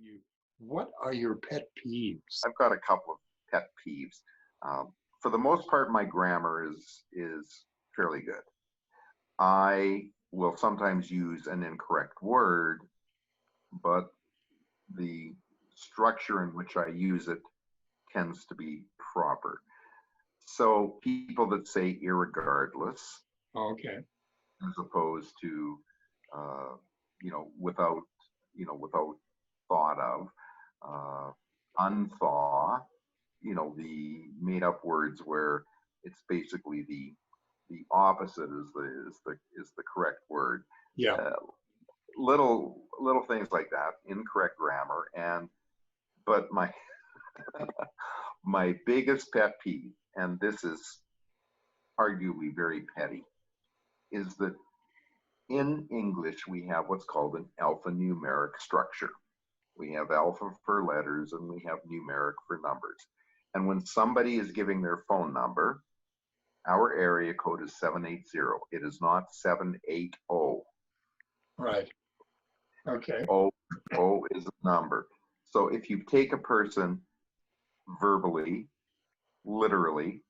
you. What are your pet peeves? I've got a couple of pet peeves. For the most part, my grammar is fairly good. I will sometimes use an incorrect word, but the structure in which I use it tends to be proper. So people that say irregardless, Okay. as opposed to, uh, without, without thought of, unthaw, the made up words where it's basically the opposite is the correct word. Yeah. Uh, little things like that, incorrect grammar, but my biggest pet peeve, and this is arguably very petty, is that in English we have what's called an alphanumeric structure. We have alpha for letters and we have numeric for numbers. And when somebody is giving their phone number, our area code is 780. It is not 780. Right. Okay. O is a number. So if you take a person verbally, literally,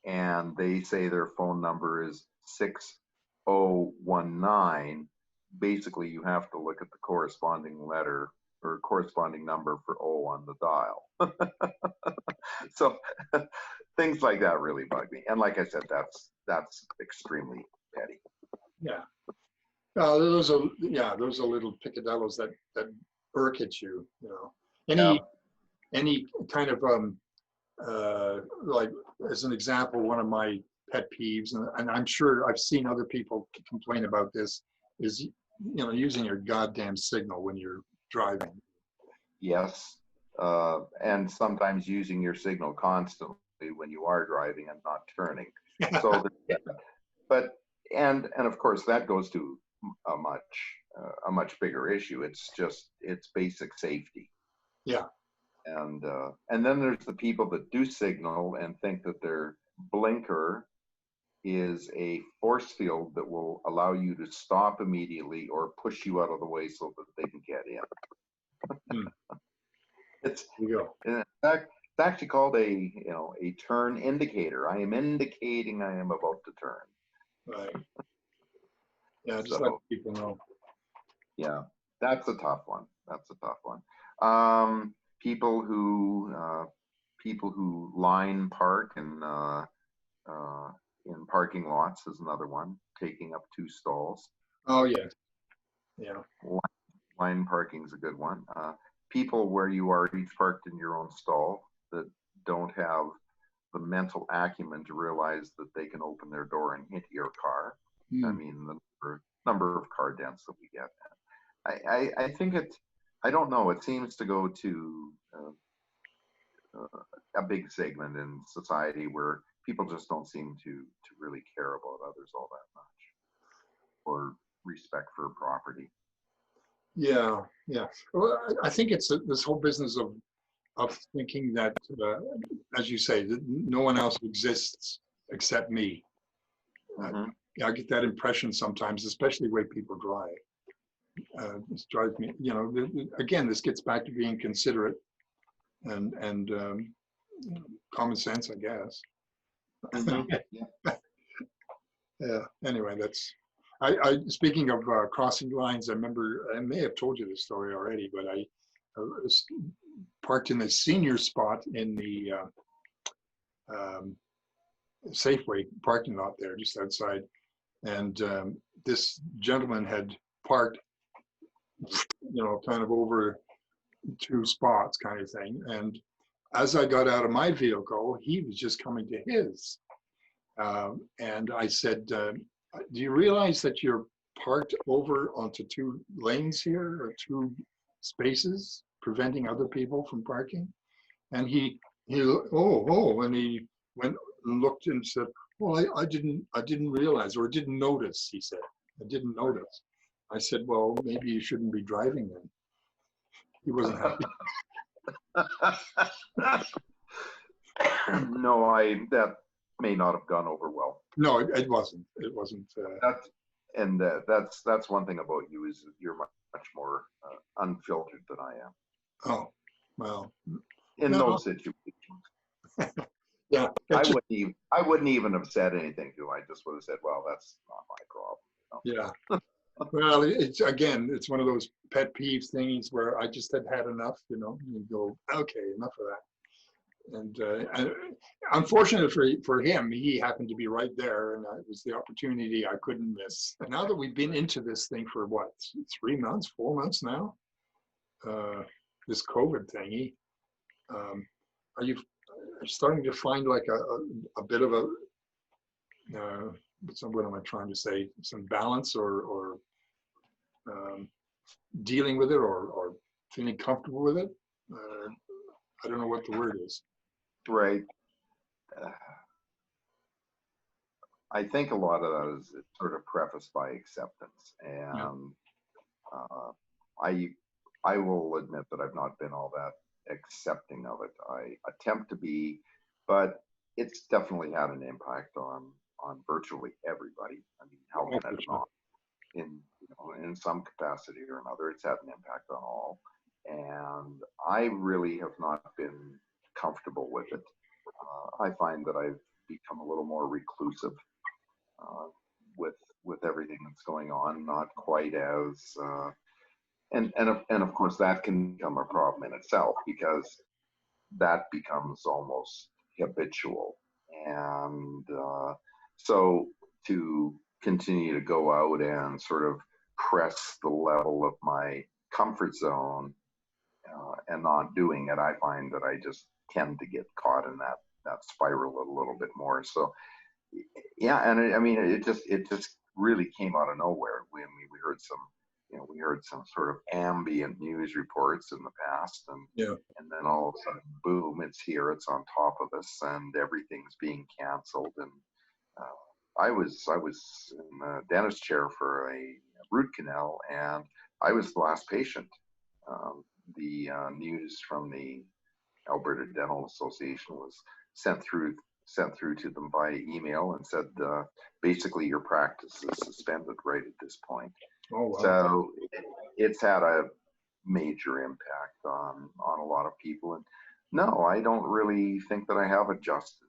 and they say their phone number is 6019, basically you have to look at the corresponding letter or corresponding number for O on the dial. So things like that really bug me. And like I said, that's extremely petty. Yeah. Those are little picadillos that irk at you. You know, Yeah. any kind of like as an example, one of my pet peeves, and I'm sure I've seen other people complain about this, is using your goddamn signal when you're driving. Yes. And sometimes using your signal constantly when you are driving and not turning. So, but of course that goes to a much bigger issue. It's basic safety. Yeah. And then there's the people that do signal and think that their blinker is a force field that will allow you to stop immediately or push you out of the way so that they can get in. It's, in fact, it's actually called a turn indicator. I am indicating I am about to turn. Right. Yeah, just let people know. Yeah, that's a tough one. People who line park in parking lots is another one, taking up 2 stalls. Oh yeah. Yeah. Line parking is a good one. People where you are each parked in your own stall that don't have the mental acumen to realize that they can open their door and hit your car. I mean, the number of car dents that we get. I think I don't know, it seems to go to a big segment in society where people just don't seem to really care about others all that much, or respect for property. Yeah. Well, I think it's this whole business of thinking that, as you say, that no one else exists except me. I get that impression sometimes, especially the way people drive. This drives me, again, this gets back to being considerate and common sense, I guess. Yeah. Anyway, I speaking of crossing lines, I remember, I may have told you this story already, but I was parked in the senior spot in the Safeway parking lot there, just outside. And this gentleman had parked, kind of over 2 spots kind of thing. And as I got out of my vehicle, he was just coming to his. And I said, do you realize that you're parked over onto 2 lanes here, or 2 spaces, preventing other people from parking? And he and he went and looked and said, well, I didn't realize, or didn't notice, he said. I didn't notice. I said, well, maybe you shouldn't be driving then. He wasn't happy. No, that may not have gone over well. No, it wasn't. It wasn't. That's one thing about you, is you're much more unfiltered than I am. Oh, well, in no, those situations. yeah, it just, I wouldn't even have said anything to him. I just would have said, well, that's not my problem. yeah. Well, it's again, it's one of those pet peeves things where I just had enough, you go, okay, enough of that. And unfortunately for him, he happened to be right there, and it was the opportunity I couldn't miss. And now that we've been into this thing for what, 3 months, 4 months now, this COVID thingy, are you starting to find like a bit of a, what am I trying to say, some balance or um, dealing with it or feeling comfortable with it? I don't know what the word is. Right. Uh, I think a lot of that is sort of prefaced by acceptance, Yeah. and uh, I I will admit that I've not been all that accepting of it. I attempt to be, but it's definitely had an impact on virtually everybody. I mean, how Oh, can for it sure. not? In some capacity or another, it's had an impact on all, and I really have not been comfortable with it. I find that I've become a little more reclusive uh, with everything that's going on. Not quite as and of course that can become a problem in itself because that becomes almost habitual. And so to continue to go out and sort of press the level of my comfort zone and not doing it, I find that I just tend to get caught in that spiral a little bit more. So yeah, and I mean, it just really came out of nowhere. We heard some sort of ambient news reports in the past, Yeah. and then all of a sudden, boom, it's here, it's on top of us, and everything's being canceled. And I was in the dentist chair for a root canal, and I was the last patient. The news from the Alberta Dental Association was sent through sent through to them via email and said, basically, your practice is suspended right at this point. Oh, wow. So it's had a major impact on a lot of people. And no, I don't really think that I have adjusted.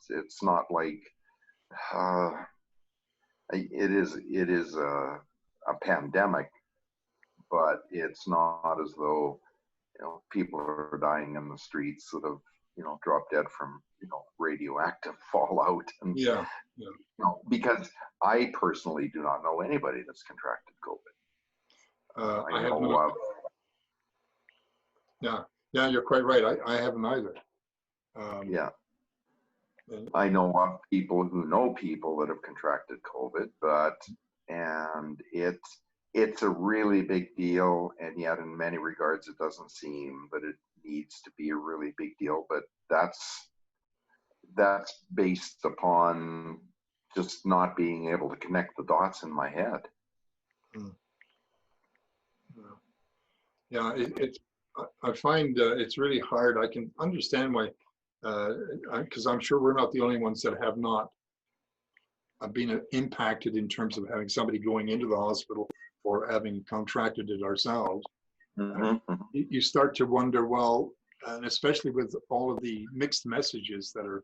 It's not like uh, it is a pandemic, but it's not as though people are dying in the streets that have dropped dead from radioactive fallout. And Yeah. Yeah. because I personally do not know anybody that's contracted COVID. I I have know not. of. Yeah. Yeah, you're quite right. I haven't either. Um, Yeah, and, I know of people who know people that have contracted COVID, and it's a really big deal, and yet in many regards it doesn't seem that it needs to be a really big deal. But that's based upon just not being able to connect the dots in my head. mm, yeah, it's. I find it's really hard. I can understand why, because I'm sure we're not the only ones that have not been impacted in terms of having somebody going into the hospital or having contracted it ourselves. Mm-hmm. You start to wonder, well, and especially with all of the mixed messages that are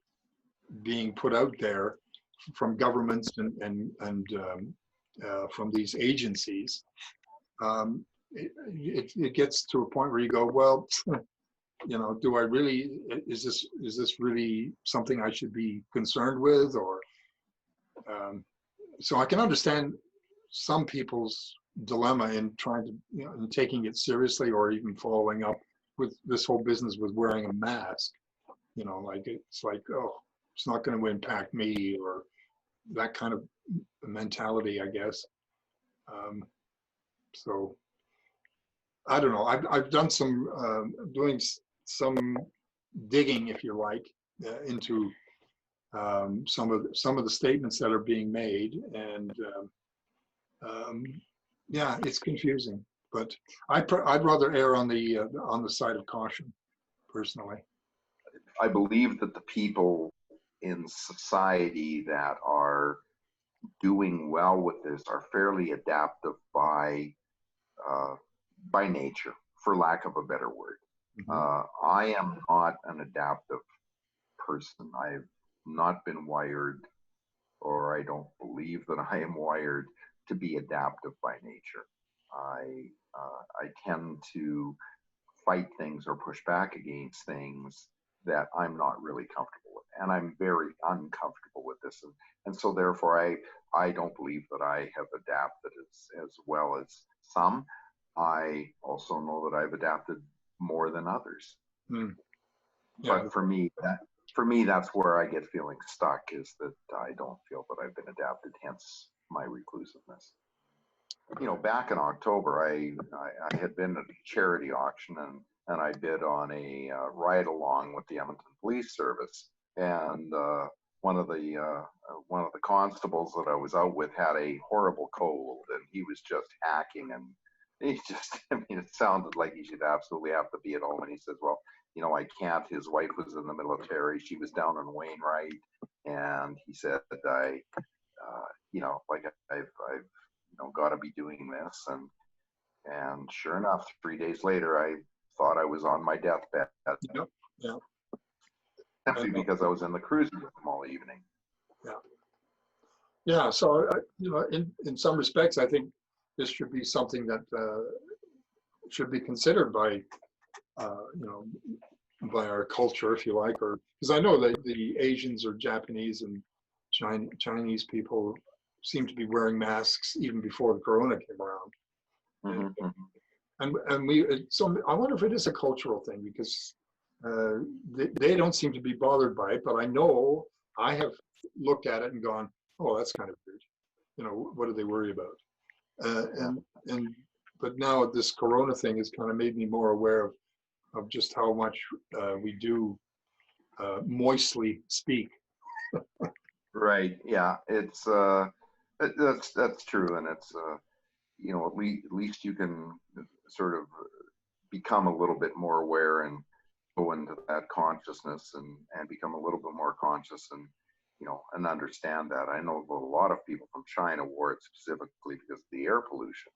being put out there from governments and from these agencies, it gets to a point where you go, well, do I really, is this really something I should be concerned with? Or so I can understand some people's dilemma in trying to, in taking it seriously or even following up with this whole business with wearing a mask. Like it's like, oh, it's not going to impact me, or that kind of mentality, I guess. So I don't know. I've done some doing some digging, if you like, into some of the statements that are being made, and um, yeah, it's confusing. But I'd rather err on the side of caution, personally. I believe that the people in society that are doing well with this are fairly adaptive uh, by nature. for lack of a better word. Mhm. I am not an adaptive person. I've not been wired, or I don't believe that I am wired to be adaptive by nature. I tend to fight things or push back against things that I'm not really comfortable with. And I'm very uncomfortable with this. And so therefore I don't believe that I have adapted as well as some. I also know that I've adapted more than others. Mm. Yeah. But for me that's where I get feeling stuck, is that I don't feel that I've been adapted, hence my reclusiveness. You know, back in October, I had been at a charity auction, and I bid on a ride along with the Edmonton Police Service. And one of the constables that I was out with had a horrible cold, and he was just hacking, and he just, I mean, it sounded like he should absolutely have to be at home. And he says, well, you know, I can't. His wife was in the military. She was down in Wainwright. And he said, you know, like I've you know, got to be doing this. And sure enough, 3 days later, I thought I was on my deathbed, Yeah. Yeah. I simply know. because I was in the cruiser with them all evening. Yeah. Yeah. So, you know, in some respects, I think this should be something that should be considered by, you know, by our culture, if you like, or because I know that the Asians or Japanese and Chinese people seem to be wearing masks even before the corona came around. And Mm-hmm. so I wonder if it is a cultural thing, because they don't seem to be bothered by it, but I know I have looked at it and gone, oh, that's kind of weird. You know, what do they worry about? Uh, Yeah. and but now this corona thing has kind of made me more aware of just how much we do moistly speak. Right. Yeah. It's that's true, and it's you know, at least you can sort of become a little bit more aware and go into that consciousness, and become a little bit more conscious, and you know, and understand that. I know a lot of people from China wore it specifically because of the air pollution,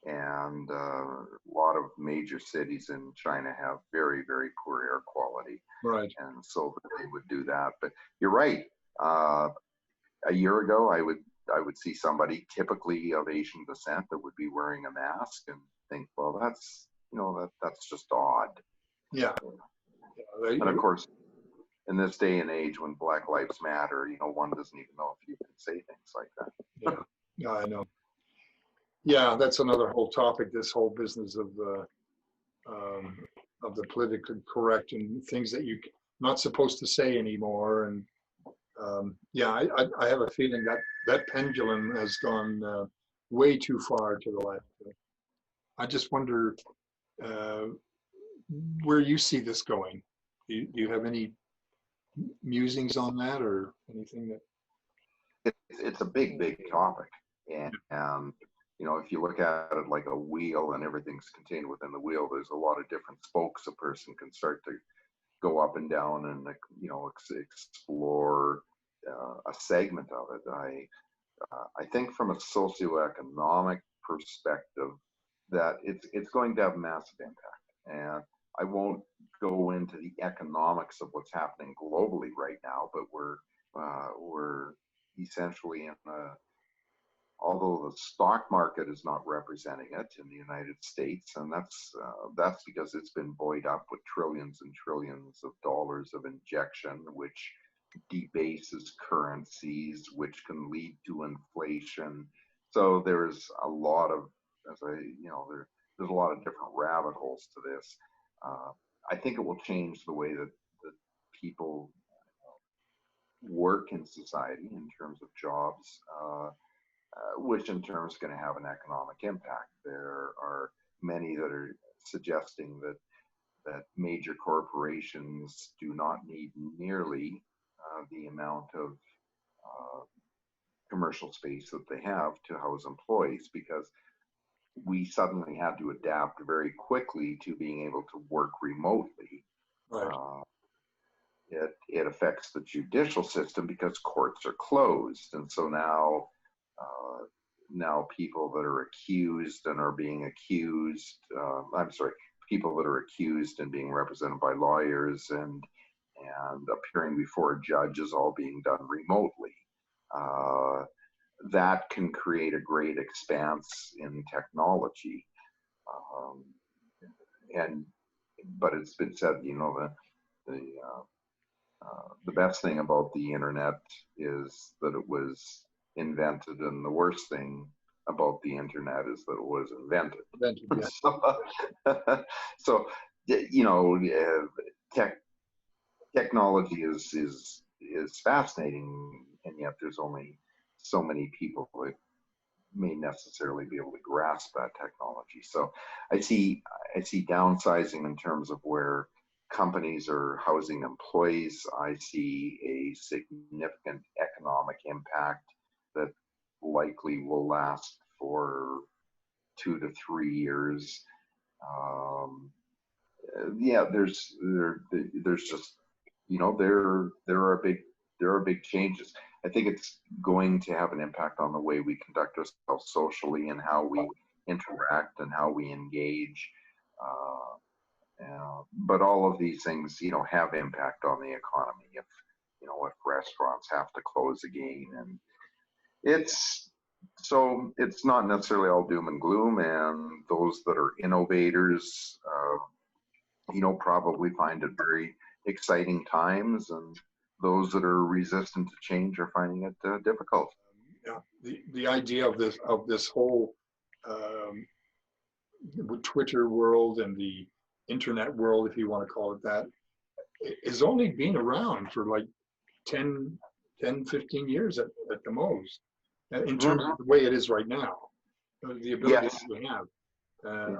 and a lot of major cities in China have very, very poor air quality, Right. and so they would do that. But you're right. Uh, a year ago, I would see somebody typically of Asian descent that would be wearing a mask and think, well, that's, you know, that's just odd. Yeah. And of course, in this day and age when Black Lives Matter, you know, one doesn't even know if you can say things like that. Yeah. Yeah. I know. Yeah, that's another whole topic. This whole business um, of the politically correct and things that you're not supposed to say anymore. And yeah, I have a feeling that that pendulum has gone way too far to the left. I just wonder uh, where you see this going. Do you have any musings on that or anything that? It's a big, big topic. And, you know, if you look at it like a wheel and everything's contained within the wheel, there's a lot of different spokes a person can start to go up and down and, you know, explore a segment of it. I think from a socioeconomic perspective that it's going to have massive impact. And I won't go into the economics of what's happening globally right now, but we're essentially in a, although the stock market is not representing it in the United States, and that's because it's been buoyed up with trillions and trillions of dollars of injection, which debases currencies, which can lead to inflation. So there's a lot of, as I, you know, there's a lot of different rabbit holes to this. Uh, I think it will change the way that people work in society in terms of jobs, which in turn is going to have an economic impact. There are many that are suggesting that major corporations do not need nearly the amount of commercial space that they have to house employees, because we suddenly had to adapt very quickly to being able to work remotely. Right. Uh, it affects the judicial system because courts are closed, and so now people that are accused and are being accused, I'm sorry, people that are accused and being represented by lawyers and appearing before a judge is all being done remotely. That can create a great expanse in technology. Um, but it's been said, the best thing about the internet is that it was invented, and the worst thing about the internet is that it was invented. Yeah. So, technology is fascinating, and yet there's only so many people that may necessarily be able to grasp that technology. So I see downsizing in terms of where companies are housing employees. I see a significant economic impact that likely will last for 2 to 3 years. Yeah, there's just, there are big changes. I think it's going to have an impact on the way we conduct ourselves socially and how we interact and how we engage. But all of these things, have impact on the economy. If restaurants have to close again, and it's not necessarily all doom and gloom. And those that are innovators, probably find it very exciting times, and those that are resistant to change are finding it difficult. Yeah, the idea of this whole Twitter world and the internet world, if you want to call it that, has only been around for like 10, 15 years at the most, in terms of the way it is right now, the ability Yes. that we have.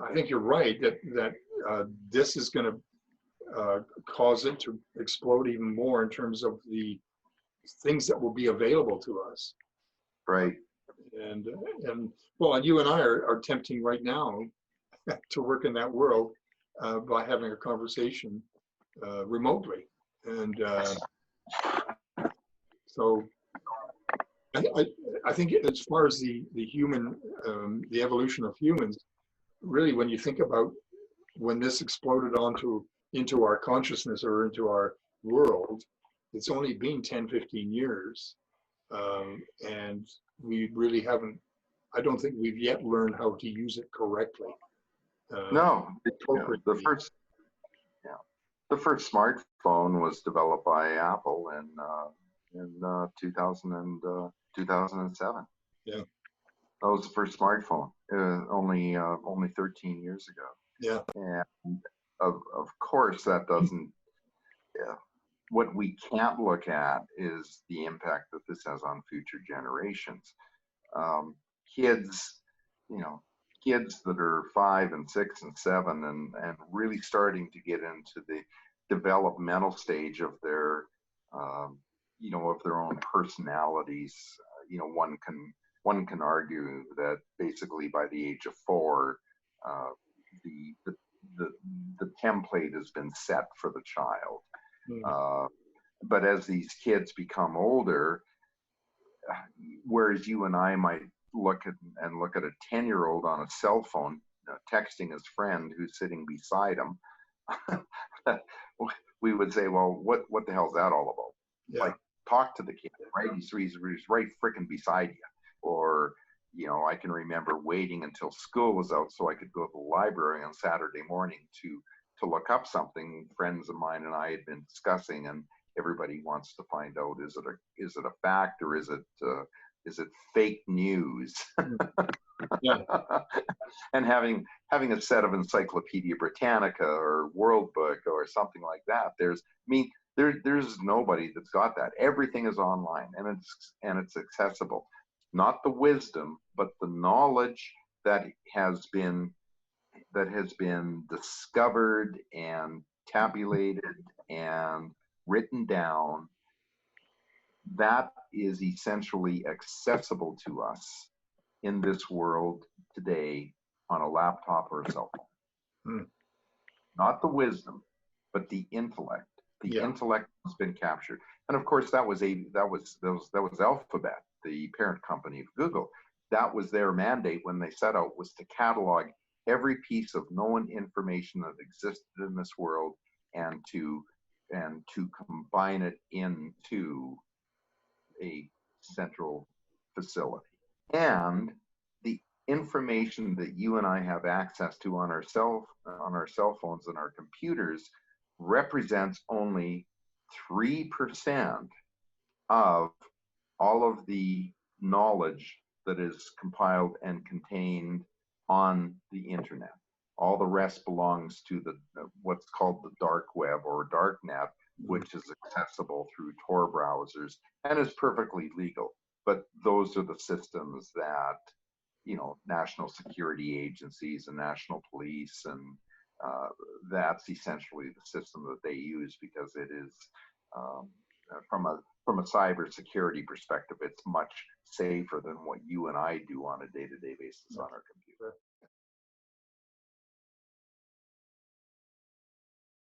I think you're right that this is going to cause it to explode even more in terms of the things that will be available to us. Right. And well, and you and I are attempting right now to work in that world by having a conversation remotely. And so I think as far as the human, the evolution of humans, really, when you think about when this exploded into our consciousness or into our world, it's only been 10, 15 years. And we really haven't, I don't think we've yet learned how to use it correctly. No, the first smartphone was developed by Apple in 2007. Yeah. That was the first smartphone, only 13 years ago. Yeah. And of course, that doesn't. What we can't look at is the impact that this has on future generations. Kids, kids that are 5 and 6 and 7 and really starting to get into the developmental stage of their, of their own personalities. One can argue that basically by the age of 4, the template has been set for the child. But as these kids become older, whereas you and I might look at a 10-year-old on a cell phone texting his friend who's sitting beside him, we would say, well, what the hell is that all about? Yeah. Like, talk to the kid, right? He's right freaking beside you. Or, I can remember waiting until school was out so I could go to the library on Saturday morning to look up something friends of mine and I had been discussing, and everybody wants to find out, is it a fact or is it fake news? Yeah. And having a set of Encyclopedia Britannica or World Book or something like that, there's nobody that's got that. Everything is online and it's accessible. Not the wisdom, but the knowledge that has been discovered and tabulated and written down, that is essentially accessible to us in this world today on a laptop or a cell phone. Not the wisdom, but the intellect. The intellect has been captured. And of course, that was Alphabet, the parent company of Google. That was their mandate when they set out, was to catalog every piece of known information that existed in this world and to combine it into a central facility. And the information that you and I have access to on our cell phones and our computers represents only 3% of all of the knowledge that is compiled and contained on the internet. All the rest belongs to the what's called the dark web or dark net, which is accessible through Tor browsers and is perfectly legal. But those are the systems that, you know, national security agencies and national police, and that's essentially the system that they use, because it is um, from a cybersecurity perspective, it's much safer than what you and I do on a day-to-day basis on our computer.